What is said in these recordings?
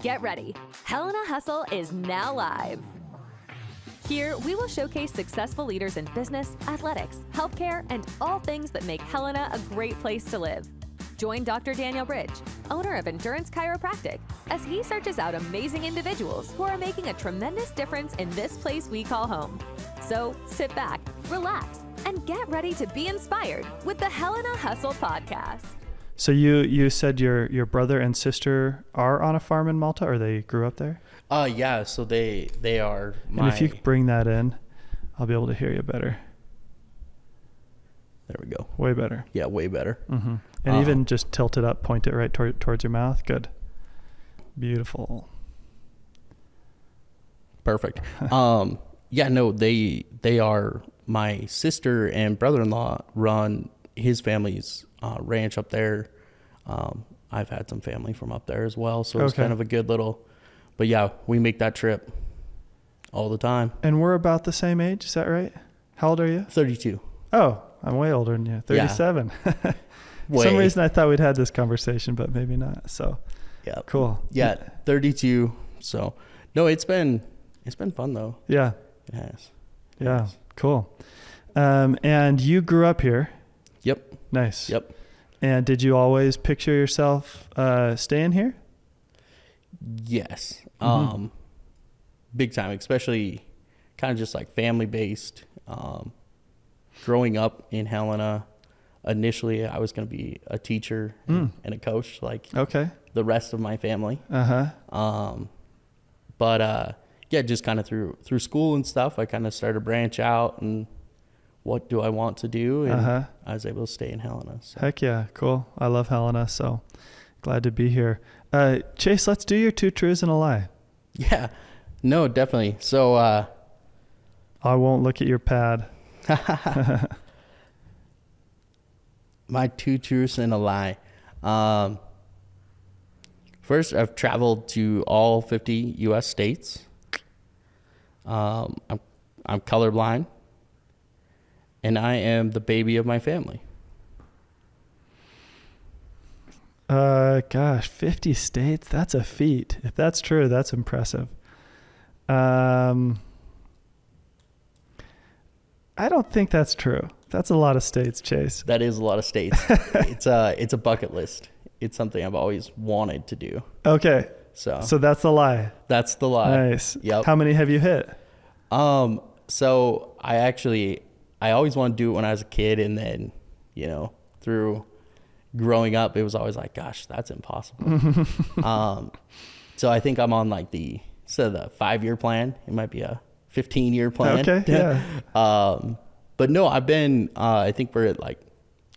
Get ready. Helena Hustle is now live. Here, we will showcase successful leaders in business, athletics, healthcare, and all things that make Helena a great place to live. Join Dr. Daniel Bridge, owner of Endurance Chiropractic, as he searches out amazing individuals who are making a tremendous difference in this place we call home. So sit back, relax, and get ready to be inspired with the Helena Hustle podcast. So you said your brother and sister are on a farm in Malta, or they grew up there? Yeah, so they are And if you could bring that in, I'll be able to hear you better. There we go. Way better. Yeah, way better. Mm-hmm. And even just tilt it up, point it right towards your mouth. Good. Beautiful. Perfect. Yeah, no, they are, my sister and brother-in-law run his family's ranch up there. I've had some family from up there as well, so it's kind of a good little, but yeah, we make that trip all the time. And we're about the same age, is that right? How old are you? 32. Oh, I'm way older than you. 37. Yeah. For some reason I thought we'd had this conversation, but maybe not. So yeah, cool. Yeah, 32. So no, it's been fun though. Yeah, it has. Yeah, cool. And you grew up here. Yep. Nice. Yep. And did you always picture yourself staying here? Yes. Mm-hmm. Big time, especially kind of just like family based. Growing up in Helena, initially I was going to be a teacher and a coach, like the rest of my family. But yeah, just kind of through school and stuff, I kind of started to branch out and what do I want to do? And I was able to stay in Helena. So. Heck yeah. Cool. I love Helena. So glad to be here. Chase, let's do your 2 truths and a lie. Yeah, no, definitely. So, I won't look at your pad. My 2 truths and a lie. First, I've traveled to all 50 U.S. states. I'm colorblind. And I am the baby of my family. Gosh, 50 states, that's a feat. If that's true, that's impressive. I don't think that's true. That's a lot of states, Chase. That is a lot of states. It's a bucket list. It's something I've always wanted to do. Okay. So that's the lie. That's the lie. Nice. Yep. How many have you hit? So I always wanted to do it when I was a kid, and then, through growing up, it was always like, gosh, that's impossible. So I think I'm on like instead of the 5-year plan, it might be a 15-year plan. Okay. Yeah. But no, I've been, I think we're at like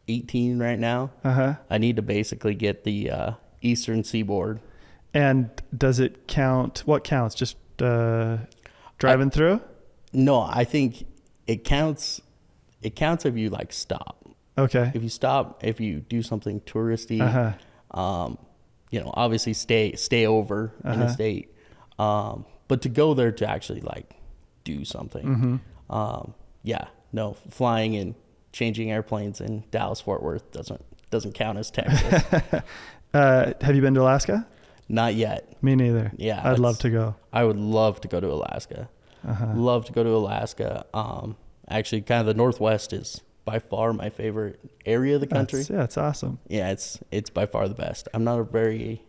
18 right now. I need to basically get the Eastern Seaboard. And does it count? What counts? Just driving through? No, I think it counts. It counts if you like stop. Okay. If you stop, if you do something touristy, obviously stay over in the state. But to go there to actually like do something. Flying and changing airplanes in Dallas Fort Worth doesn't count as Texas. Have you been to Alaska? Not yet. Me neither. Yeah. I'd love to go. I would love to go to Alaska. Love to go to Alaska. Actually, kind of the Northwest is by far my favorite area of the country. It's awesome. Yeah, it's by far the best. I'm not very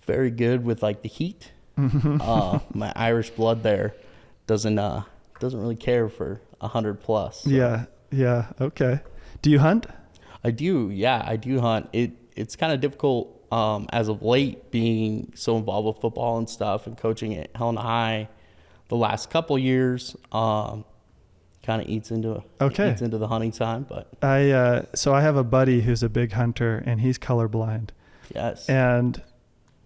good with like the heat. My Irish blood there doesn't really care for 100 plus. So. Yeah. Okay. Do you hunt? I do. Yeah, I do hunt. It's kind of difficult as of late, being so involved with football and stuff and coaching at Helena High. The last couple years, kind of eats into the hunting time. But so I have a buddy who's a big hunter, and he's colorblind. Yes. And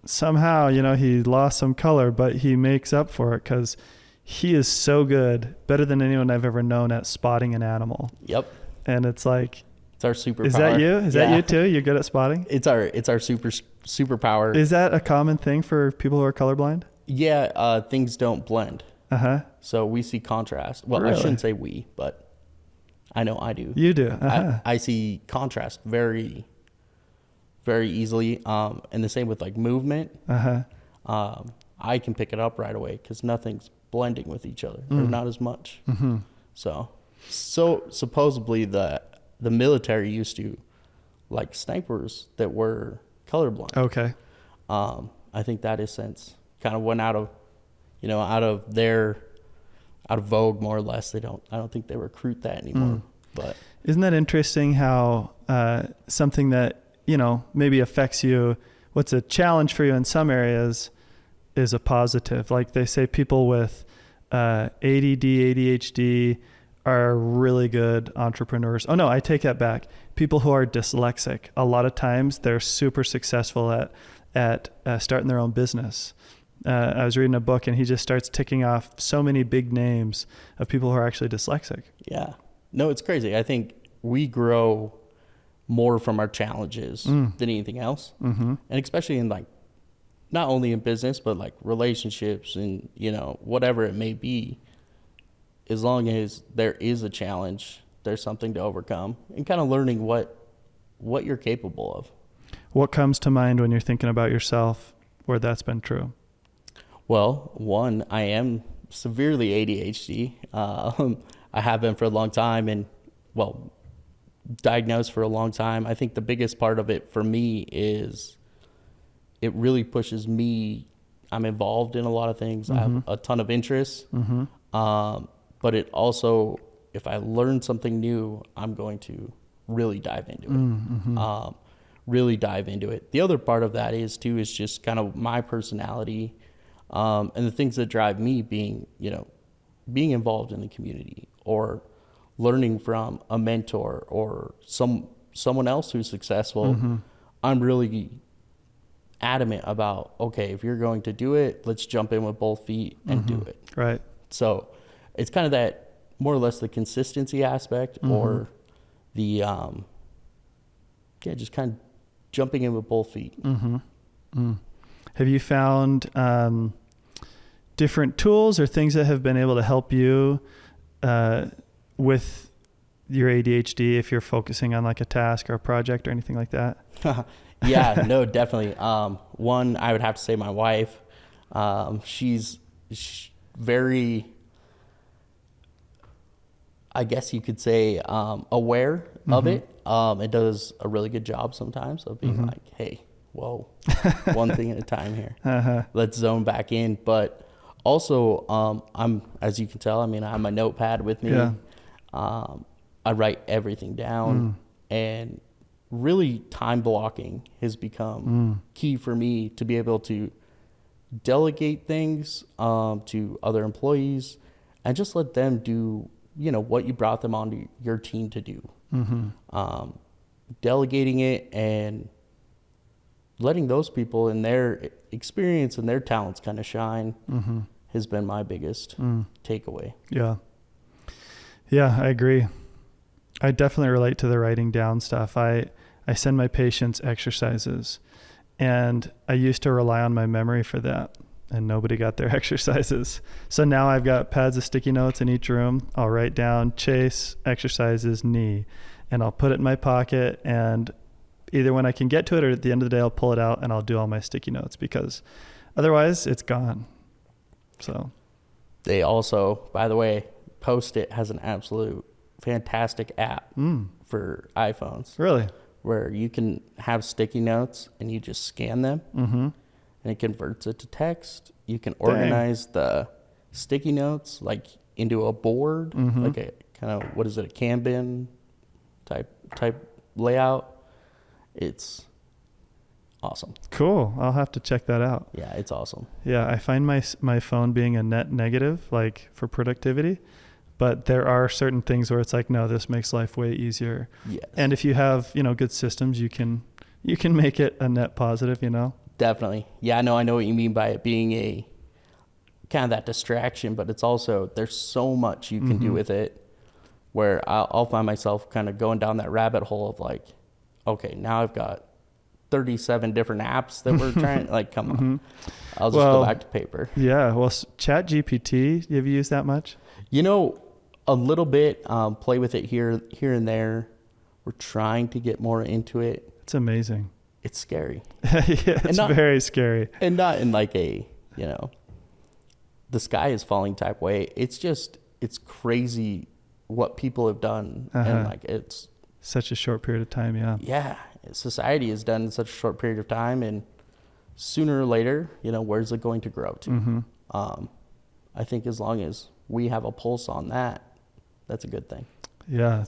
somehow, he lost some color, but he makes up for it because he is so good, better than anyone I've ever known at spotting an animal. Yep. And it's like, it's our superpower. Is that you? Is that you too? You're good at spotting? It's our superpower. Is that a common thing for people who are colorblind? Yeah. Things don't blend. So we see contrast. Well, really? I shouldn't say we, but I know I do. You do. I see contrast very, very easily. And the same with like movement. Uh-huh. I can pick it up right away because nothing's blending with each other, or not as much. Mm-hmm. So supposedly the military used to like snipers that were colorblind. Okay. I think that has since kind of went out of vogue more or less. I don't think they recruit that anymore. But isn't that interesting how something that, maybe affects you, what's a challenge for you in some areas is a positive. Like they say people with ADD, ADHD are really good entrepreneurs. Oh no, I take that back. People who are dyslexic, a lot of times they're super successful at starting their own business. I was reading a book and he just starts ticking off so many big names of people who are actually dyslexic. yeah, no, it's crazy. I think we grow more from our challenges than anything else. Mm-hmm. And especially in like, not only in business, but like relationships and, whatever it may be, as long as there is a challenge, there's something to overcome, and kind of learning what you're capable of. What comes to mind when you're thinking about yourself where that's been true? Well, one, I am severely ADHD. I have been for a long time and, diagnosed for a long time. I think the biggest part of it for me is it really pushes me. I'm involved in a lot of things. I have a ton of interests. But it also, if I learn something new, I'm going to really dive into it. Really dive into it. The other part of that is just kind of my personality, and the things that drive me being involved in the community or learning from a mentor or someone else who's successful. I'm really adamant about, okay, if you're going to do it, let's jump in with both feet and do it. Right. So it's kind of that more or less the consistency aspect or the, just kind of jumping in with both feet. Have you found different tools or things that have been able to help you with your ADHD if you're focusing on like a task or a project or anything like that? Yeah, no, definitely. One, I would have to say my wife. She's very, I guess you could say, aware of it. It does a really good job sometimes of being like, hey, whoa, one thing at a time here. Let's zone back in. But also, I'm, as you can tell, I have my notepad with me. Yeah. I write everything down, and really time blocking has become key for me to be able to delegate things to other employees and just let them do, what you brought them onto your team to do. Delegating it and letting those people in their experience and their talents kind of shine has been my biggest takeaway. Yeah. Yeah, I agree. I definitely relate to the writing down stuff. I send my patients exercises, and I used to rely on my memory for that, and nobody got their exercises. So now I've got pads of sticky notes in each room. I'll write down chase, exercises, knee, and I'll put it in my pocket, and either when I can get to it or at the end of the day, I'll pull it out and I'll do all my sticky notes, because otherwise it's gone. So they also, by the way, Post-it has an absolute fantastic app for iPhones. Really? Where you can have sticky notes and you just scan them and it converts it to text. You can organize the sticky notes like into a board, like a kind of, what is it, a Kanban type layout. It's awesome. Cool. I'll have to check that out. Yeah, it's awesome. Yeah, I find my phone being a net negative, like for productivity. But there are certain things where it's like, no, this makes life way easier. Yes. And if you have, good systems, you can make it a net positive, Definitely. Yeah, I know what you mean by it being a kind of that distraction, but it's also, there's so much you can do with it where I'll find myself kind of going down that rabbit hole of like, okay, now I've got 37 different apps that we're trying, like, come on. I'll just go back to paper. Yeah. Well, Chat GPT, have you used that much? A little bit, play with it here and there. We're trying to get more into it. It's amazing. it's scary. Yeah, it's very scary. And not in like a, the sky is falling type way. It's crazy what people have done. And like, it's such a short period of time. Yeah. Society has done in such a short period of time. And sooner or later, where's it going to grow to? I think as long as we have a pulse on that, that's a good thing. Yeah.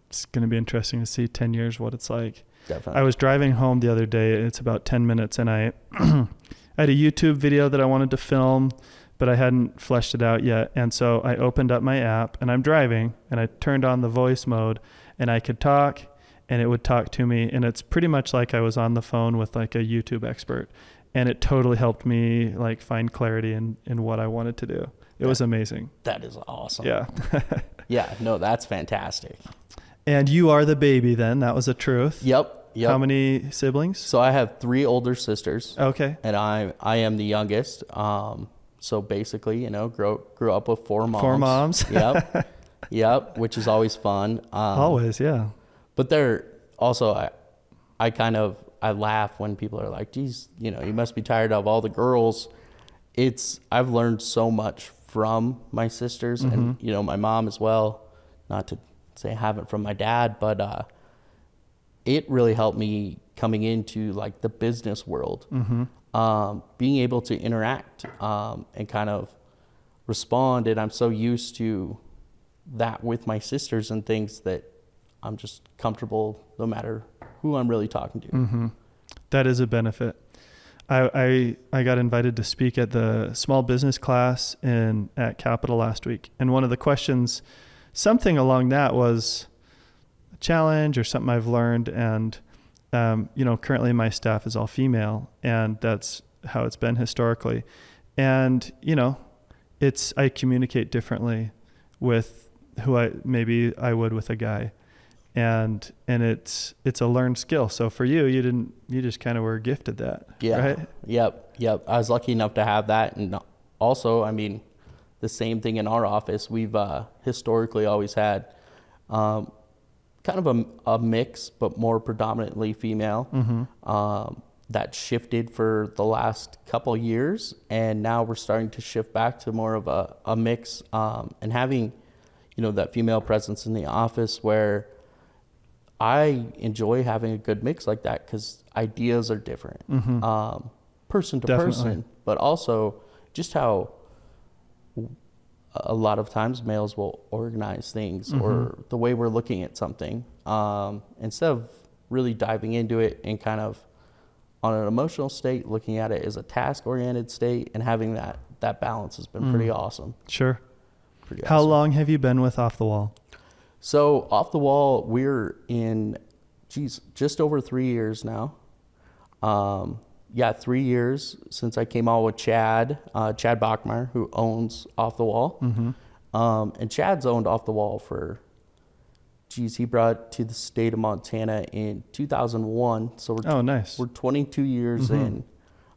It's going to be interesting to see 10 years what it's like. Definitely. I was driving home the other day. It's about 10 minutes, and I had a YouTube video that I wanted to film, but I hadn't fleshed it out yet. And so I opened up my app, and I'm driving, and I turned on the voice mode, and I could talk, and it would talk to me. And it's pretty much like I was on the phone with like a YouTube expert. And it totally helped me like find clarity in what I wanted to do. It was amazing. That is awesome. Yeah. Yeah, no, that's fantastic. And you are the baby then. That was the truth. Yep. How many siblings? So I have 3 older sisters. Okay. And I am the youngest. So basically, grew up with 4 moms. 4 moms. Yep, which is always fun. Always, yeah. But they're also, I laugh when people are like, geez, you must be tired of all the girls. I've learned so much from my sisters and, my mom as well. Not to say I haven't from my dad, but it really helped me coming into like the business world. Being able to interact and kind of respond. And I'm so used to that with my sisters and things that I'm just comfortable no matter who I'm really talking to. That is a benefit. I got invited to speak at the small business class at Capital last week. And one of the questions, something along that was a challenge or something I've learned. And, currently my staff is all female, and that's how it's been historically. And, I communicate differently with who I would with a guy. And it's a learned skill. So for you just kind of were gifted that. Yeah. Right? Yep. I was lucky enough to have that. And also, the same thing in our office. We've historically always had kind of a mix, but more predominantly female. That shifted for the last couple years. And now we're starting to shift back to more of a mix and having, that female presence in the office where I enjoy having a good mix like that because ideas are different, person to Definitely. person, but also just how a lot of times males will organize things or the way we're looking at something instead of really diving into it and kind of on an emotional state, looking at it as a task-oriented state and having that balance has been pretty awesome. Sure. Pretty How awesome. long have you been with Off the Wall? So Off the Wall, we're in, just over 3 years now. 3 years since I came on with Chad Bachmeyer, who owns Off the Wall. And Chad's owned Off the Wall for, he brought it to the state of Montana in 2001. So Nice. We're 22 years in.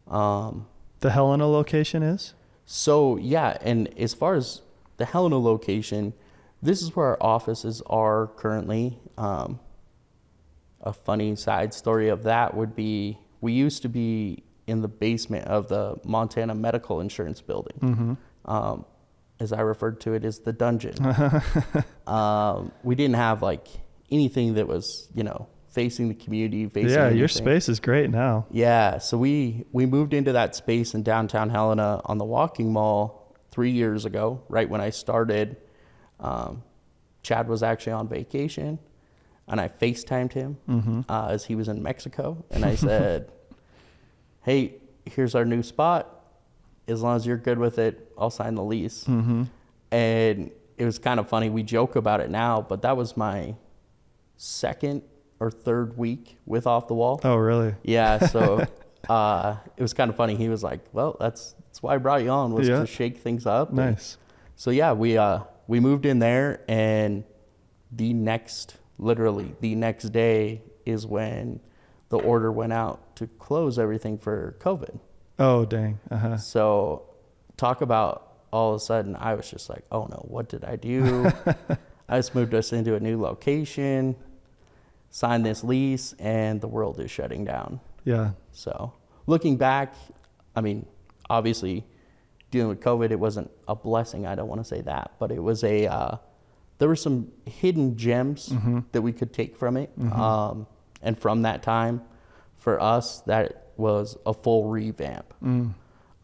The Helena location is? So yeah, and as far as the Helena location, this is where our offices are currently. A funny side story of that would be we used to be in the basement of the Montana Medical Insurance Building. As I referred to it as the dungeon. We didn't have like anything that was, facing the community. Facing Your anything. space is great now. Yeah, so we moved into that space in downtown Helena on the Walking Mall 3 years ago, right when I started. Chad was actually on vacation, and I FaceTimed him as he was in Mexico, and I said, hey, here's our new spot. As long as you're good with it, I'll sign the lease. And it was kind of funny. We joke about it now, but that was my second or third week with Off the Wall. Oh, really? Yeah, so it was kind of funny. He was like, well, that's why I brought you on, was to shake things up. Nice. And so yeah, we moved in there, and literally the next day is when the order went out to close everything for COVID. Oh, dang. So talk about all of a sudden, I was just like, oh no, what did I do? I just moved us into a new location, signed this lease, and the world is shutting down. Yeah. So looking back, I mean, obviously dealing with COVID, it wasn't a blessing. I don't want to say that, but it was there were some hidden gems that we could take from it. And from that time, for us, that was a full revamp.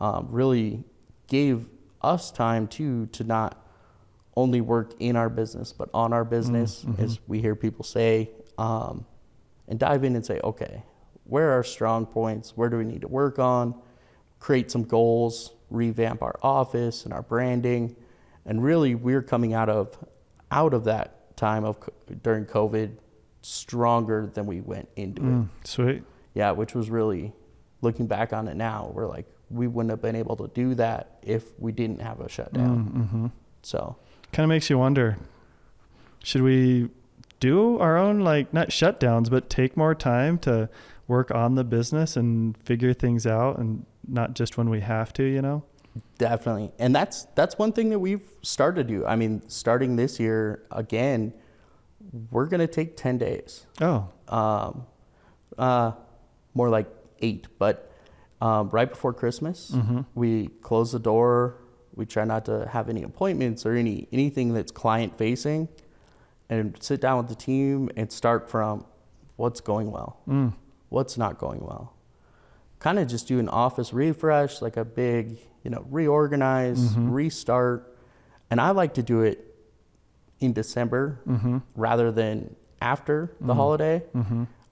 Really gave us time to not only work in our business, but on our business, as we hear people say, and dive in and say, okay, where are our strong points? Where do we need to work on? Create some goals, revamp our office and our branding. And really, we're coming out of that time during COVID stronger than we went into it. Sweet. Yeah, which was really, looking back on it now, we're like, we wouldn't have been able to do that if we didn't have a shutdown. So kind of makes you wonder, should we do our own, like, not shutdowns, but take more time to work on the business and figure things out, and not just when we have to, you know? Definitely. And that's one thing that we've started to do. I mean, starting this year, again, we're going to take 10 days. Oh. More like 8, but right before Christmas, we close the door. We try not to have any appointments or anything that's client facing, and sit down with the team and start from what's going well, what's not going well. Kind of just do an office refresh, like a big, reorganize, restart. And I like to do it in December rather than after the holiday,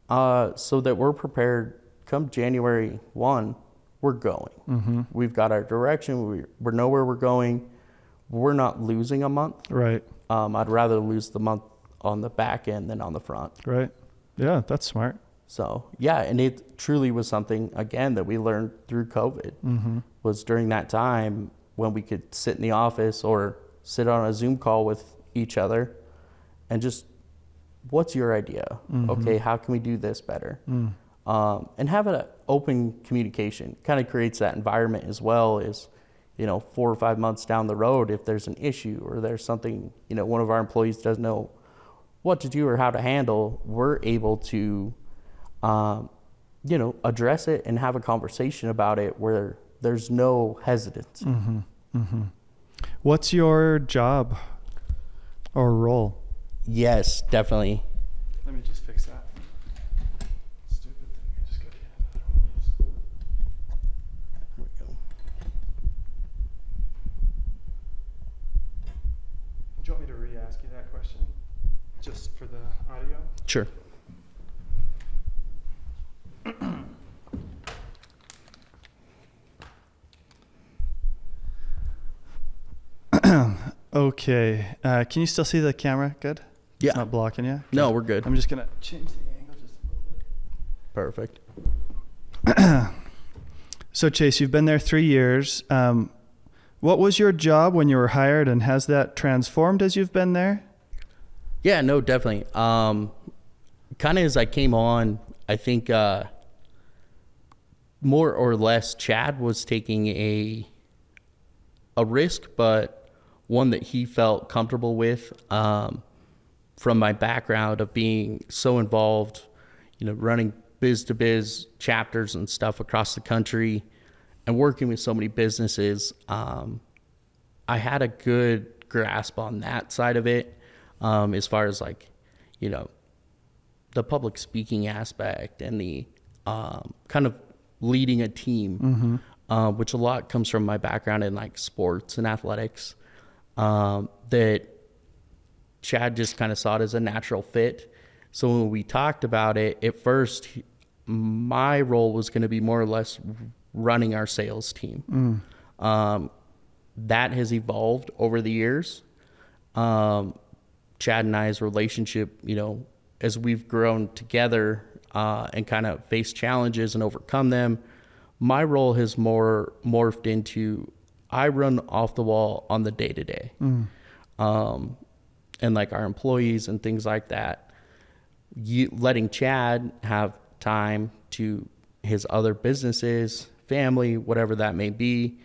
so that we're prepared come January 1, we're going. We've got our direction. We know where we're going. We're not losing a month. Right. I'd rather lose the month on the back end than on the front. Right. Yeah, that's smart. So, yeah, and it truly was something, again, that we learned through COVID, was during that time when we could sit in the office or sit on a Zoom call with each other and just, what's your idea? Okay, how can we do this better? And have an open communication kind of creates that environment as well as, 4 or 5 months down the road, if there's an issue or there's something, one of our employees doesn't know what to do or how to handle, we're able to, address it and have a conversation about it where there's no hesitancy. What's your job or role? Yes, definitely. Let me just fix that. Stupid thing. I just got to get another one of these. There we go. Do you want me to re-ask you that question? Just for the audio? Sure. Okay. Can you still see the camera? Good? Yeah. It's not blocking you? No, we're good. I'm just going to change the angle just a little bit. Perfect. So, Chase, you've been there 3 years. What was your job when you were hired, and has that transformed as you've been there? Yeah, no, definitely. Kind of as I came on, I think more or less Chad was taking a risk, but one that he felt comfortable with, from my background of being so involved, running biz-to-biz chapters and stuff across the country and working with so many businesses. I had a good grasp on that side of it, as far as the public speaking aspect and the kind of leading a team, which a lot comes from my background in sports and athletics, that Chad just kind of saw it as a natural fit. So when we talked about it, at first, my role was going to be more or less running our sales team. That has evolved over the years. Chad and I's relationship, as we've grown together and kind of faced challenges and overcome them, my role has more morphed into I run off the wall on the day-to-day. And our employees and things like that. Letting Chad have time to his other businesses, family, whatever that may be,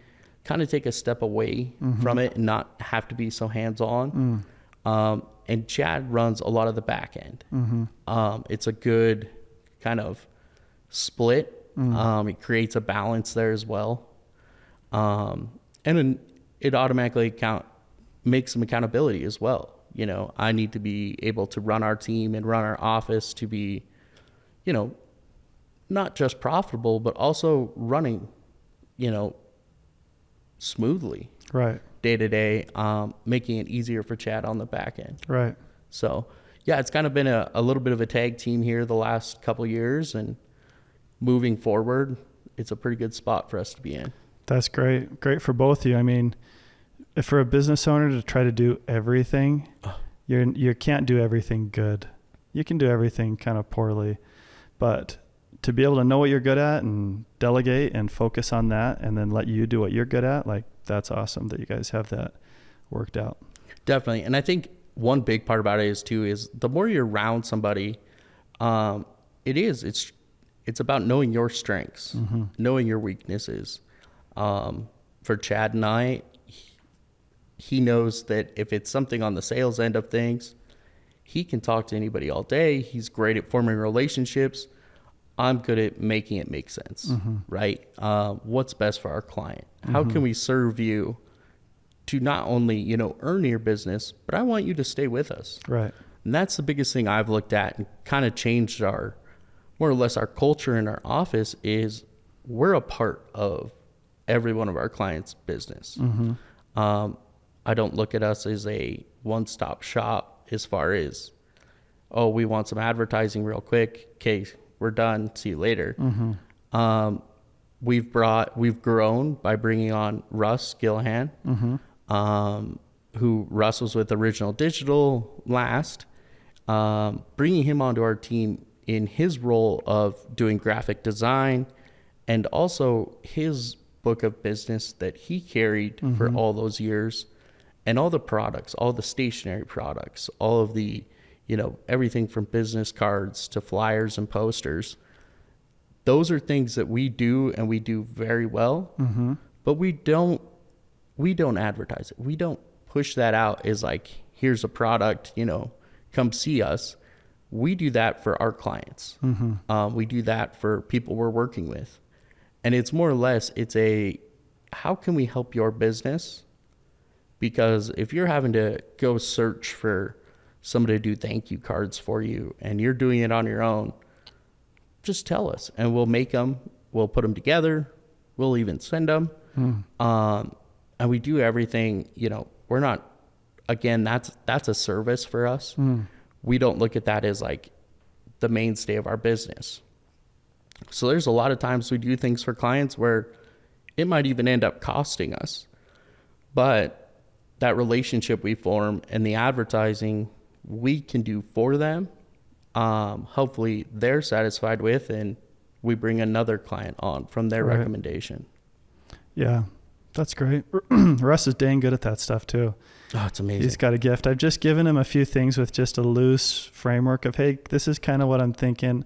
kind of take a step away from it and not have to be so hands-on. And Chad runs a lot of the back end. It's a good kind of split It creates a balance there as well. And then it automatically makes some accountability as well. You know, I need to be able to run our team and run our office to be, you know, not just profitable, but also running, you know, smoothly. Right. Day to day, making it easier for Chad on the back end. Right. So, yeah, it's kind of been a little bit of a tag team here the last couple of years, and moving forward, it's a pretty good spot for us to be in. That's great. Great for both of you. I mean, if for a business owner to try to do everything, you can't do everything good. You can do everything kind of poorly, but to be able to know what you're good at and delegate and focus on that and then let you do what you're good at, like, that's awesome that you guys have that worked out. Definitely. And I think one big part about it is the more you're around somebody, it's about knowing your strengths, knowing your weaknesses. For Chad and I, he knows that if it's something on the sales end of things, he can talk to anybody all day. He's great at forming relationships. I'm good at making it make sense, right? What's best for our client? How can we serve you to not only, you know, earn your business, but I want you to stay with us. Right. And that's the biggest thing I've looked at and kind of changed more or less our culture in our office is we're a part of every one of our clients' business. I don't look at us as a one-stop shop as far as, oh, we want some advertising real quick. Okay, we're done. See you later. We've grown by bringing on Russ Gillihan, who Russ was with Original Digital last, bringing him onto our team in his role of doing graphic design and also his book of business that he carried for all those years, and all the products, all the stationery products, all of the, you know, everything from business cards to flyers and posters. Those are things that we do and we do very well, but we don't advertise it. We don't push that out as like, here's a product, you know, come see us. We do that for our clients. We do that for people we're working with. And it's more or less, how can we help your business? Because if you're having to go search for somebody to do thank you cards for you and you're doing it on your own, just tell us and we'll make them. We'll put them together. We'll even send them. And we do everything, you know, we're not, again, that's a service for us. We don't look at that as like the mainstay of our business. So there's a lot of times we do things for clients where it might even end up costing us, but that relationship we form and the advertising we can do for them, hopefully they're satisfied with, and we bring another client on from their recommendation. Yeah, that's great. Russ is dang good at that stuff too. Oh, it's amazing. He's got a gift. I've just given him a few things with just a loose framework of, hey, this is kind of what I'm thinking.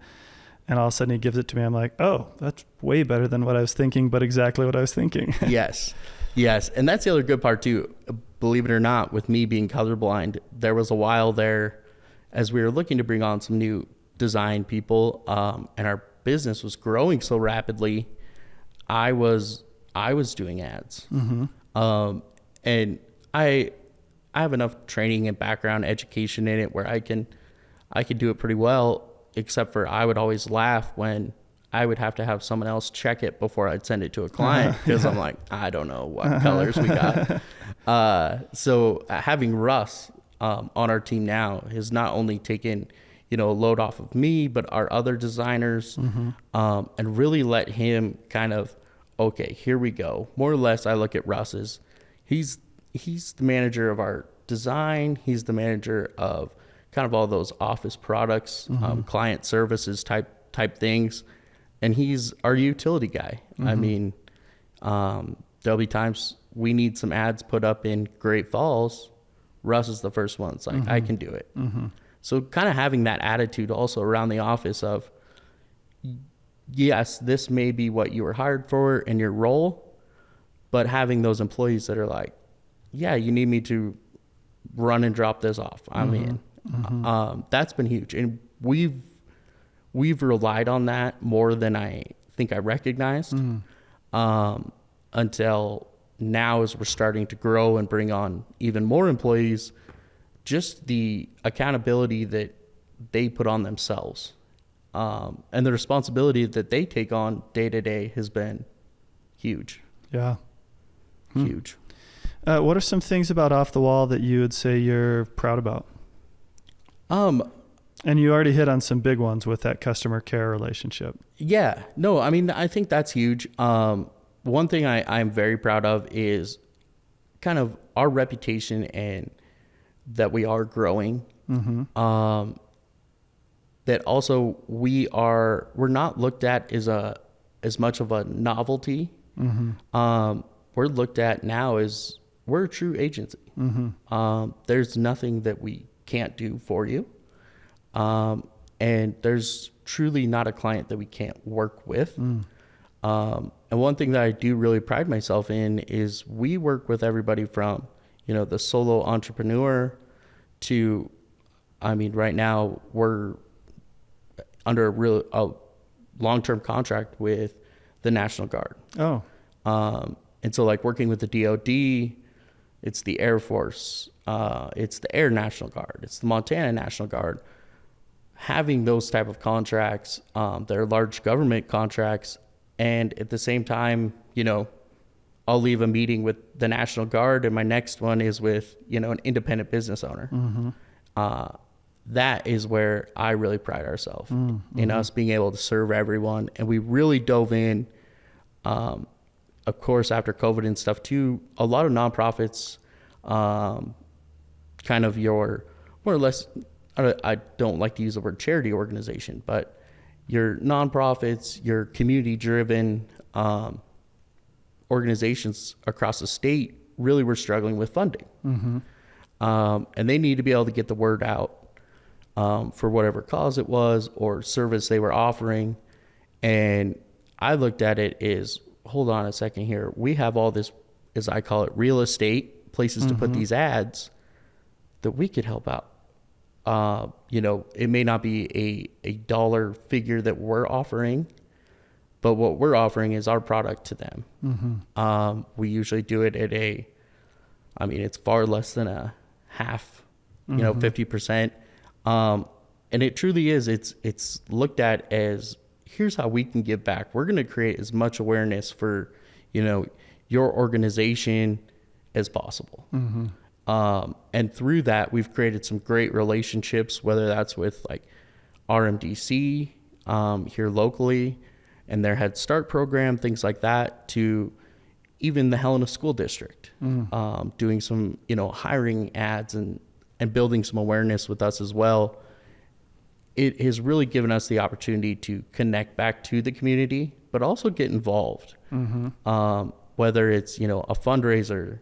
And all of a sudden he gives it to me. I'm like, oh, that's way better than what I was thinking, but exactly what I was thinking. Yes. And that's the other good part too. Believe it or not, with me being colorblind, there was a while there as we were looking to bring on some new design people, and our business was growing so rapidly. I was doing ads. And I have enough training and background education in it where I can do it pretty well, except for I would always laugh when I would have to have someone else check it before I'd send it to a client because I'm like, I don't know what colors we got. So having Russ on our team now has not only taken, you know, a load off of me, but our other designers, and really let him kind of, okay, here we go. More or less, I look at Russ as he's the manager of our design. He's the manager of kind of all those office products, client services type things. And he's our utility guy. I mean, there'll be times we need some ads put up in Great Falls. Russ is the first one. It's like, I can do it. So kind of having that attitude also around the office of, yes, this may be what you were hired for in your role, but having those employees that are like, yeah, you need me to run and drop this off. I mean, that's been huge. And we've relied on that more than I think I recognized, until now as we're starting to grow and bring on even more employees, just the accountability that they put on themselves, and the responsibility that they take on day to day has been huge. Yeah. Huge. What are some things about Off the Wall that you would say you're proud about? And you already hit on some big ones with that customer care relationship. Yeah, no, I mean, I think that's huge. One thing I'm very proud of is kind of our reputation and that we are growing. That also we're not looked at as much of a novelty. We're looked at now as we're a true agency. There's nothing that we can't do for you. And there's truly not a client that we can't work with. And one thing that I do really pride myself in is we work with everybody from, the solo entrepreneur to, I mean, right now we're under a long-term contract with the National Guard. Oh. And so like working with the DOD, it's the Air Force, it's the Air National Guard, it's the Montana National Guard. Having those type of contracts, they're large government contracts. And at the same time, I'll leave a meeting with the National Guard and my next one is with, an independent business owner. That is where I really pride ourselves in us being able to serve everyone. And we really dove in, of course, after COVID and stuff too, a lot of nonprofits, kind of your more or less, I don't like to use the word charity organization, but your nonprofits, your community-driven organizations across the state really were struggling with funding. And they need to be able to get the word out for whatever cause it was or service they were offering. And I looked at it as, hold on a second here. We have all this, as I call it, real estate, places to put these ads that we could help out. It may not be a dollar figure that we're offering, but what we're offering is our product to them. We usually do it at it's far less than a half, 50%. And it truly is, it's looked at as, here's how we can give back. We're going to create as much awareness for, your organization as possible. And through that, we've created some great relationships, whether that's with like RMDC here locally and their Head Start program, things like that, to even the Helena School District, doing some, hiring ads and building some awareness with us as well. It has really given us the opportunity to connect back to the community, but also get involved. Whether it's, a fundraiser,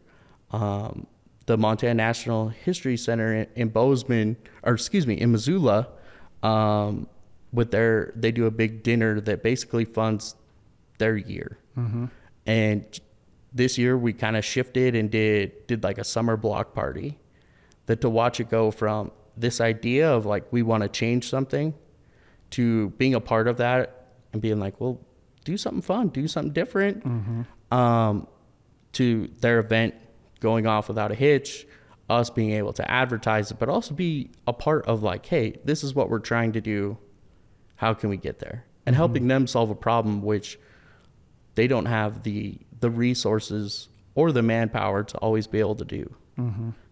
the Montana National History Center in Bozeman, in Missoula, they do a big dinner that basically funds their year. And this year we kind of shifted and did like a summer block party, that to watch it go from this idea of like, we want to change something, to being a part of that and being like, well, do something fun, do something different, to their event going off without a hitch, us being able to advertise it, but also be a part of like, hey, this is what we're trying to do. How can we get there? And helping them solve a problem which they don't have the resources or the manpower to always be able to do.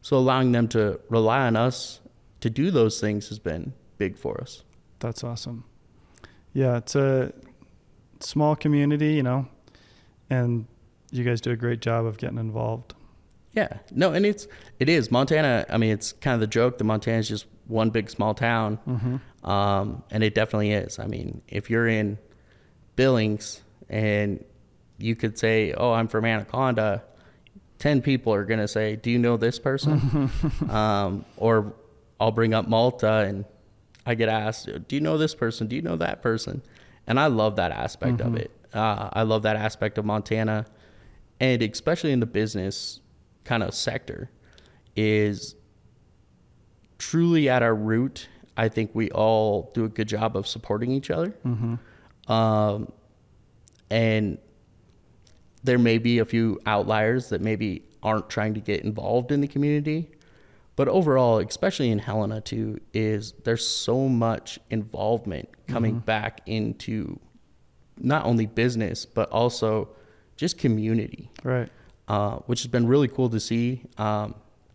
So allowing them to rely on us to do those things has been big for us. That's awesome. Yeah, it's a small community, and you guys do a great job of getting involved. Yeah, no, and it is Montana. I mean, it's kind of the joke that Montana is just one big small town. And it definitely is. I mean, if you're in Billings and you could say, oh, I'm from Anaconda, 10 people are going to say, do you know this person? Or I'll bring up Malta and I get asked, do you know this person? Do you know that person? And I love that aspect of it. I love that aspect of Montana, and especially in the business kind of sector, is truly at our root. I think we all do a good job of supporting each other. And there may be a few outliers that maybe aren't trying to get involved in the community. But overall, especially in Helena too, is there's so much involvement coming back into not only business, but also just community. Right. Which has been really cool to see.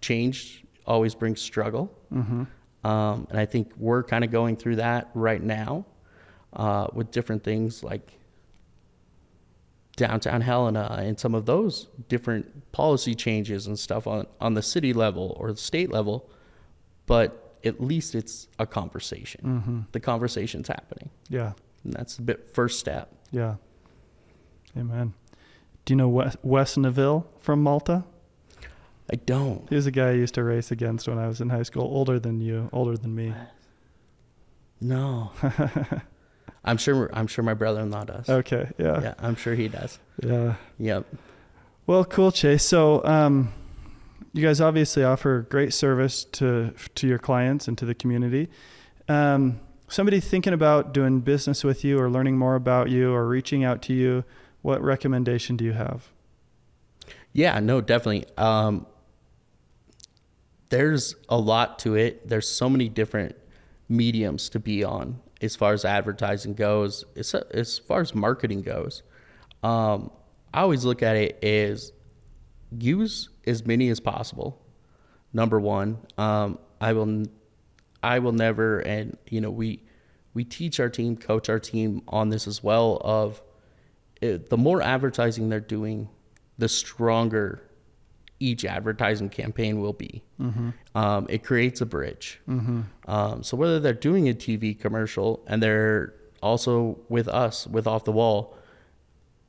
Change always brings struggle. And I think we're kind of going through that right now with different things like downtown Helena and some of those different policy changes and stuff on the city level or the state level. But at least it's a conversation. The conversation's happening. Yeah. And that's the first step. Yeah. Amen. Do you know Wes Neville from Malta? I don't. He was a guy I used to race against when I was in high school. Older than you, older than me. No. I'm sure my brother-in-law does. Okay. Yeah. Yeah, I'm sure he does. Yeah. Yep. Well, cool, Chase. So, you guys obviously offer great service to your clients and to the community. Somebody thinking about doing business with you or learning more about you or reaching out to you, what recommendation do you have? Yeah, no, definitely. There's a lot to it. There's so many different mediums to be on as far as advertising goes, as far as marketing goes. I always look at it as use as many as possible. Number one, I will never, and we teach our team, coach our team on this as well, of the more advertising they're doing, the stronger each advertising campaign will be. It creates a bridge. So whether they're doing a TV commercial and they're also with us, with Off the Wall,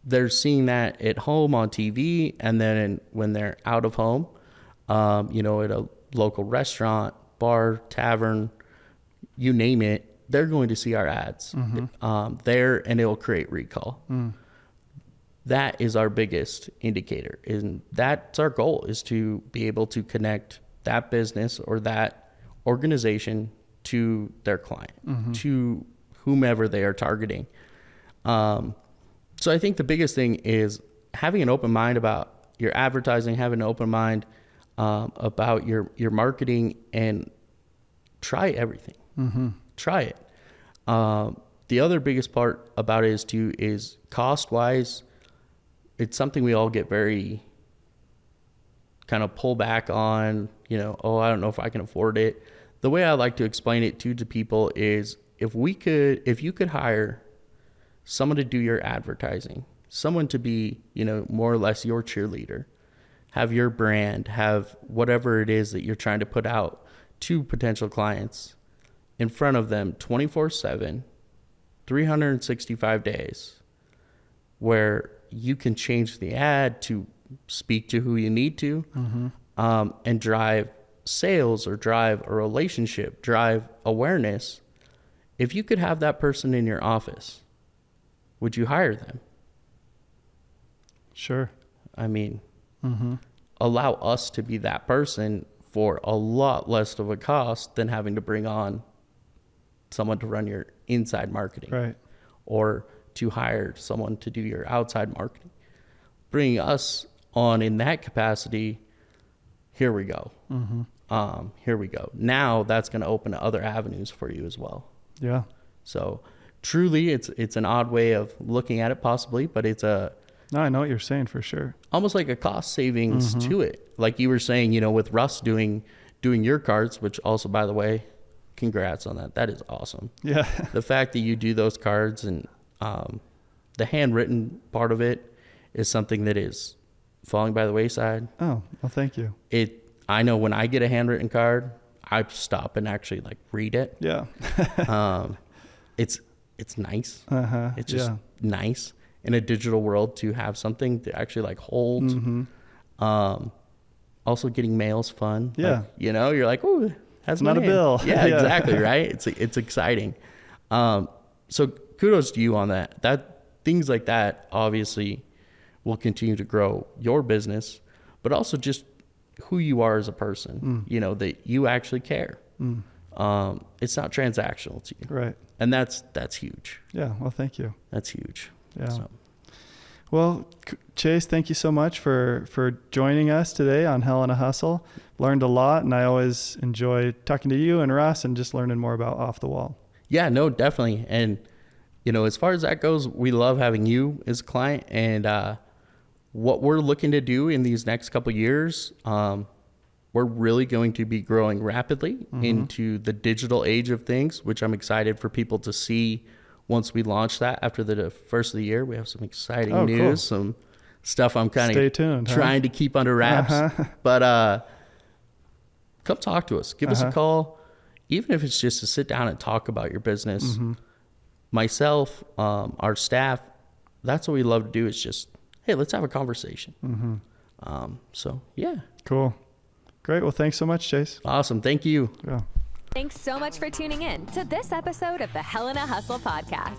they're seeing that at home on TV, and then when they're out of home, at a local restaurant, bar, tavern, you name it, they're going to see our ads there, and it'll create recall. That is our biggest indicator, and that's our goal, is to be able to connect that business or that organization to their client, to whomever they are targeting. So I think the biggest thing is having an open mind about your advertising, having an open mind about your marketing, and try everything. Try it. The other biggest part about it is cost-wise. It's something we all get very kind of pull back on, I don't know if I can afford it. The way I like to explain it to people is if you could hire someone to do your advertising, someone to be, more or less your cheerleader, have your brand, have whatever it is that you're trying to put out to potential clients in front of them 24/7, 365 days, where you can change the ad to speak to who you need to, and drive sales or drive a relationship, drive awareness. If you could have that person in your office, would you hire them? Sure. I mean, allow us to be that person for a lot less of a cost than having to bring on someone to run your inside marketing. Right. Or to hire someone to do your outside marketing. Bringing us on in that capacity, here we go. Here we go. Now that's going to open other avenues for you as well. Yeah. So truly, it's an odd way of looking at it possibly, but it's No, I know what you're saying for sure. almost like a cost savings to it. Like you were saying, with Russ doing your cards, which also, by the way, congrats on that. That is awesome. Yeah. The fact that you do those cards and the handwritten part of it is something that is falling by the wayside. Oh, well, thank you. I know when I get a handwritten card, I stop and actually read it. Yeah. It's nice. It's just yeah. nice in a digital world to have something to actually hold. Also getting mail's fun. Yeah. You're like, oh, that's not a bill. Yeah, Yeah. exactly. Right. It's exciting. So kudos to you on that. Things like that obviously will continue to grow your business, but also just who you are as a person, that you actually care. It's not transactional to you. Right. And that's huge. Yeah. Well, thank you. That's huge. Yeah. So. Well, Chase, thank you so much for joining us today on Helena Hustle. Learned a lot, and I always enjoy talking to you and Russ and just learning more about Off the Wall. Yeah, no, definitely. And, as far as that goes, we love having you as a client. And what we're looking to do in these next couple of years, we're really going to be growing rapidly into the digital age of things, which I'm excited for people to see once we launch that. After the first of the year, we have some exciting news, cool. some stuff I'm kind Stay of tuned, trying to keep under wraps. But come talk to us. Give us a call, even if it's just to sit down and talk about your business. Myself, our staff, that's what we love to do, is just, hey, let's have a conversation. So, yeah. Cool. Great. Well, thanks so much, Chase. Awesome. Thank you. Yeah. Thanks so much for tuning in to this episode of the Helena Hustle podcast.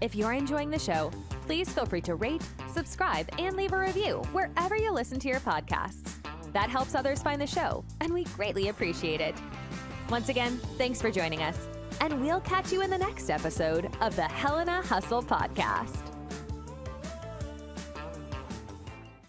If you're enjoying the show, please feel free to rate, subscribe, and leave a review wherever you listen to your podcasts. That helps others find the show, and we greatly appreciate it. Once again, thanks for joining us, and we'll catch you in the next episode of the Helena Hustle podcast.